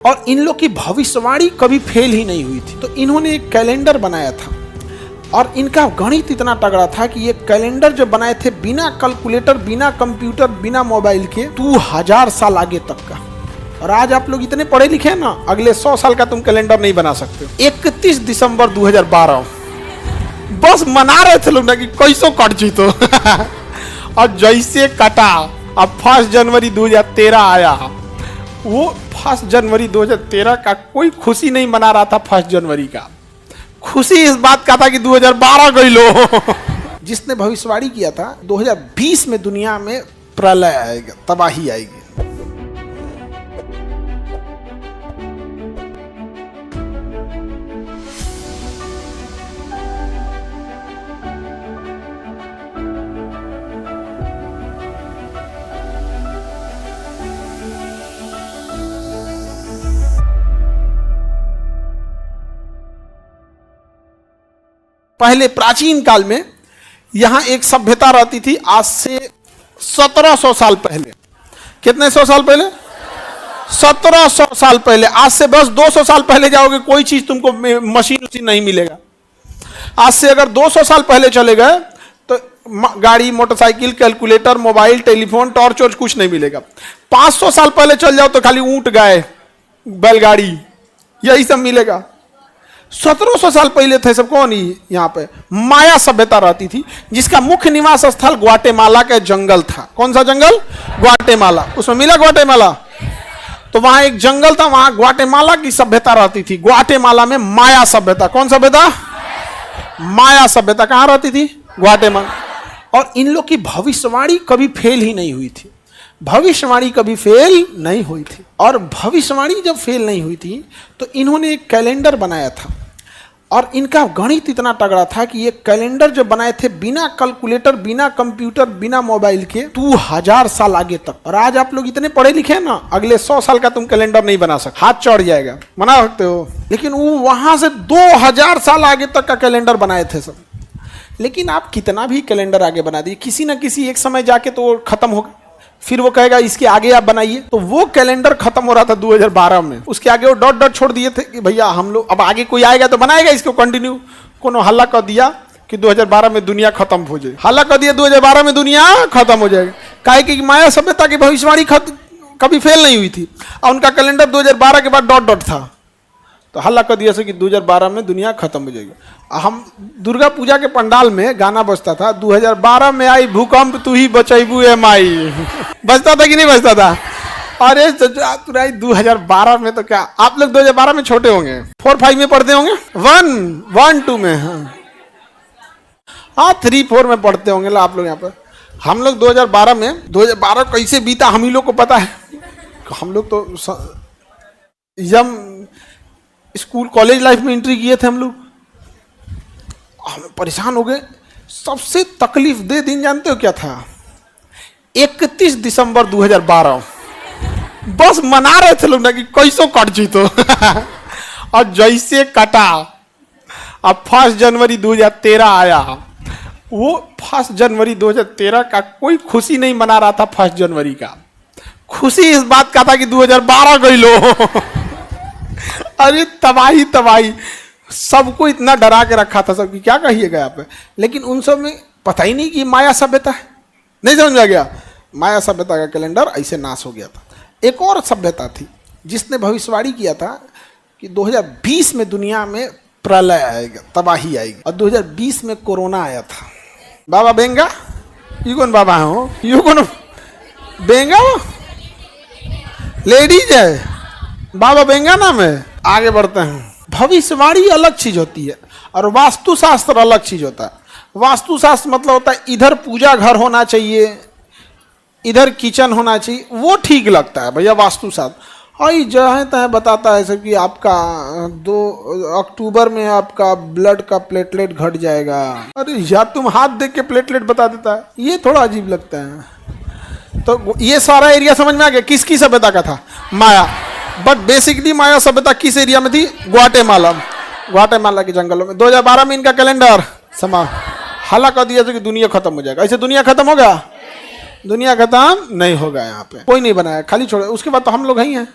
और इन लोग की भविष्यवाणी कभी फेल ही नहीं हुई थी। तो इन्होंने एक कैलेंडर बनाया था और इनका गणित इतना तगड़ा था कि ये कैलेंडर जो बनाए थे बिना कैलकुलेटर, बिना कंप्यूटर, बिना मोबाइल के 2000 साल आगे तक का। और आज आप लोग इतने पढ़े लिखे हैं ना, अगले 100 साल का तुम कैलेंडर नहीं बना सकते। 31 दिसंबर 2012 बस मना रहे थे लोग ना कि कैसो कट जीतो और जैसे कटा अब 1 जनवरी 2013 आया। वो 1 जनवरी 2013 का कोई खुशी नहीं मना रहा था। 1 जनवरी का खुशी इस बात का था कि 2012 गई लो जिसने भविष्यवाणी किया था 2020 में दुनिया में प्रलय आएगा, तबाही आएगी। पहले प्राचीन काल में यहां एक सभ्यता रहती थी, आज से 1700 साल पहले। कितने 100 साल पहले? 1700 साल पहले। आज से बस 200 साल पहले जाओगे, कोई चीज तुमको मशीन नहीं मिलेगा। आज से अगर 200 साल पहले चले गए तो गाड़ी, motorcycle, calculator, mobile, telephone, torch और कुछ नहीं मिलेगा। 500 साल पहले चल जाओ तो खाली ऊंट, गाय, बैलगाड़ी, यही सब मिलेगा। 1700 साल पहले थे सब कौन? यहाँ पे माया सभ्यता रहती थी, जिसका मुख्य निवास स्थल ग्वाटेमाला का जंगल था। कौन सा जंगल? ग्वाटेमाला। उसमें मिला ग्वाटेमाला। तो वहां एक जंगल था, वहां ग्वाटेमाला की सभ्यता रहती थी। ग्वाटेमाला में माया सभ्यता। कौन सभ्यता? माया सभ्यता। कहां रहती थी? ग्वाटेमाला। और इन लोग की भविष्यवाणी कभी फेल ही नहीं हुई थी। भविष्यवाणी कभी फेल नहीं हुई थी। और भविष्यवाणी जब फेल नहीं हुई थी तो इन्होंने एक कैलेंडर बनाया था और इनका गणित इतना तगड़ा था कि ये कैलेंडर जो बनाए थे बिना कैलकुलेटर, बिना कंप्यूटर, बिना मोबाइल के 2000 साल आगे तक। और आज आप लोग इतने पढ़े लिखे हैं ना, अगले 100 साल का तुम कैलेंडर नहीं बना सकते, हाथ चढ़ जाएगा, बना सकते हो। लेकिन वो वहां से 2000 साल आगे तक का कैलेंडर बनाए थे सब। लेकिन आप कितना भी कैलेंडर आगे बना दिए, किसी ना किसी एक समय जाके तो खत्म होगा। फिर वो कहेगा इसके आगे आप बनाइए। तो वो कैलेंडर खत्म हो रहा था 2012 में, उसके आगे वो डॉट डॉट छोड़ दिए थे कि भैया हम लोग अब आगे कोई आएगा तो बनाएगा इसको कंटिन्यू। कोनो हल्ला कर दिया कि 2012 में दुनिया खत्म हो जाए, हल्ला कर दिया 2012 में दुनिया खत्म हो जाएगी। काहे कि माया सभ्यता की भविष्यवाणी कभी फेल नहीं हुई थी और उनका कैलेंडर 2012 के बाद डॉट डॉट था। तो हल्ला कर दिया कि 2012 में दुनिया खत्म हो जाएगी। हम दुर्गा पूजा के पंडाल में गाना बजता था, 2012 में आई भूकंप तू ही बचैबू ए माई। बजता था कि नहीं बजता था? अरे 2012 में तो क्या, आप लोग 2012 में छोटे होंगे, 4-5 में पढ़ते होंगे, 1-2 में, हाँ 3-4 में पढ़ते होंगे आप लोग यहाँ पर। हम लोग 2012 कैसे बीता हम ही लोग को पता है। हम लोग तो जब स्कूल कॉलेज लाइफ में एंट्री किए थे हम लोग, हम परेशान हो गए। सबसे तकलीफ दे दिन जानते हो क्या था? 31 दिसंबर 2012 बस मना रहे थे लोग ना कि कैसो कट जीतो और जैसे कटा अब 1 जनवरी 2013 आया। वो 1 जनवरी 2013 का कोई खुशी नहीं मना रहा था। 1 जनवरी का खुशी इस बात का था कि 2012 गई लो अरे तबाही तबाही, सबको इतना डरा के रखा था सबकी, क्या कहिएगा आप। लेकिन उन सब में पता ही नहीं कि माया सभ्यता है, नहीं समझ में आ गया। माया सभ्यता का कैलेंडर ऐसे नाश हो गया था। एक और सभ्यता थी जिसने भविष्यवाणी किया था कि 2020 में दुनिया में प्रलय आएगा, तबाही आएगी। और 2020 में कोरोना आया था। बाबा बेंगा, यू कौन बाबा हो? यू कौन बेंगा? लेडीज है, बाबा बेंगा नाम है। आगे बढ़ते हैं। भविष्यवाणी अलग चीज होती है और वास्तुशास्त्र अलग चीज होता है। वास्तुशास्त्र मतलब होता है इधर पूजा घर होना चाहिए, इधर किचन होना चाहिए, वो ठीक लगता है भैया वास्तुशास्त्र। और जहाँ तहाँ बताता है सब कि आपका 2 अक्टूबर में आपका ब्लड का प्लेटलेट घट जाएगा। अरे या तुम हाथ देख के प्लेटलेट बता देता है, ये थोड़ा अजीब लगता है। तो ये सारा एरिया समझ में आ गया किसकी सभ्यता का था? माया। बट बेसिकली माया सभ्यता किस एरिया में थी? ग्वाटेमाला। ग्वाटेमाला के जंगलों में 2012 में इनका कैलेंडर समा हल्ला कर दिया कि दुनिया खत्म हो जाएगा। ऐसे दुनिया खत्म होगा? दुनिया खत्म नहीं होगा। यहाँ पे कोई नहीं बनाया, खाली छोड़े। उसके बाद तो हम लोग ही हैं।